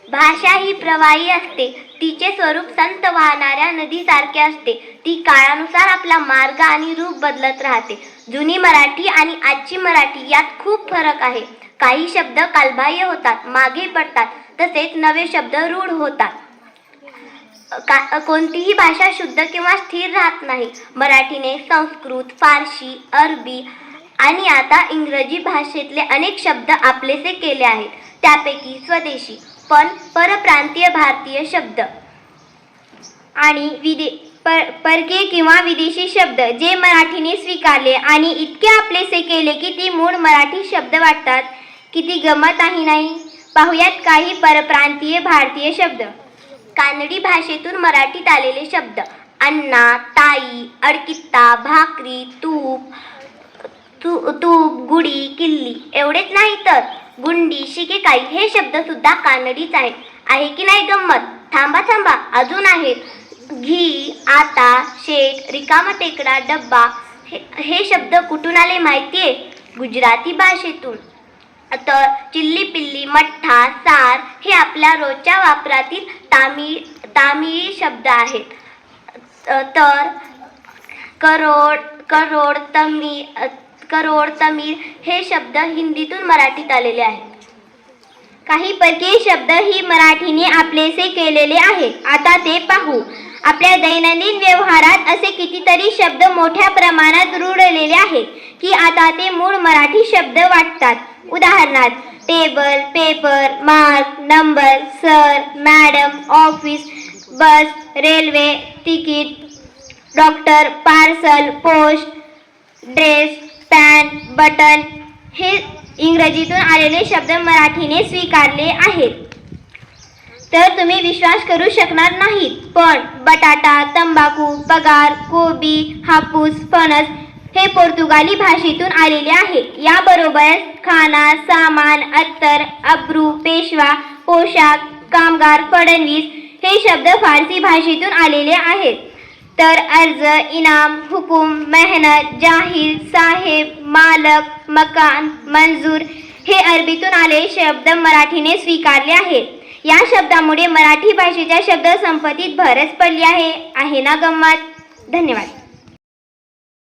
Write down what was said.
भाषा ही प्रवाही असते. तिचे स्वरूप संत वाहणाऱ्या नदीसारखे असते. ती काळानुसार आपला मार्ग आणि रूप बदलत राहते. जुनी मराठी आणि आजची मराठी यात खूप फरक आहे. काही शब्द कालबाह्य होतात, मागे पडतात, तसेच नवे शब्द रूढ होतात. कोणतीही भाषा शुद्ध किंवा स्थिर राहत नाही. मराठीने संस्कृत, फारसी, अरबी आणि आता इंग्रजी भाषेतले अनेक शब्द आपलेसे केले आहेत. त्यापैकी स्वदेशी पण परप्रांतीय भारतीय शब्द आणि परकीय किंवा विदेशी शब्द जे मराठीने स्वीकारले आणि इतके आपलेसे केले की ती मूळ मराठी शब्द वाटतात. किती गमत आहे नाही. पाहुयात काही परप्रांतीय भारतीय शब्द. कानडी भाषेतून मराठीत आलेले शब्द. अण्णा, ताई, अडकित्ता, भाकरी, तूप, गुडी, किल्ली एवढेच नाही तर गुंडी, शिकेकाई हे शब्द सुद्धा कानडीच आहेत. आहे की नाही गंमत? थांबा अजून आहेत. घी, आता, शेट, रिकामा टेकडा, डब्बा हे शब्द कुठून आले माहितीये? गुजराती भाषेतून. तर चिल्ली पिल्ली, मठ्ठा, सार हे आपल्या रोजच्या वापरातील तामिळी शब्द आहेत. तर करोड, तमीळ हे शब्द हिंदीतून मराठीत आलेले आहेत. काही परकीय शब्द ही मराठीने आपलेसे केलेले आहेत. आता ते पाहू. आपल्या दैनंदिन व्यवहारात असे कितीतरी शब्द मोठ्या प्रमाणात रूढलेले आहेत की आता ते मूळ मराठी शब्द वाटतात. उदाहरणार्थ table, paper, mark, number, sir, madam, office, bus, railway, ticket, doctor, parcel, post, dress, pant, button हे इंग्रजीतून आलेले शब्द मराठीने स्वीकारले आहेत. तर तुम्ही विश्वास करू शकणार नाहीत, पण बटाटा, तंबाखू, पगार, कोबी, हापूस, फणस हे पोर्तुगाली भाषेतून आलेले आहे. याबरोबरच खाना, सामान, अत्तर, अब्रू, पेशवा, पोशाख, कामगार, फडणवीस हे शब्द फारसी भाषेतून आलेले आहेत. तर अर्ज, इनाम, हुकूम, मेहनत, जाहीर, साहेब, मालक, मकान, मंजूर हे अरबीतून आलेले शब्द मराठीने स्वीकारले आहेत. या शब्दामुळे मराठी भाषेच्या शब्दसंपत्तीत भरच पडली आहे. आहे ना गंमत? धन्यवाद.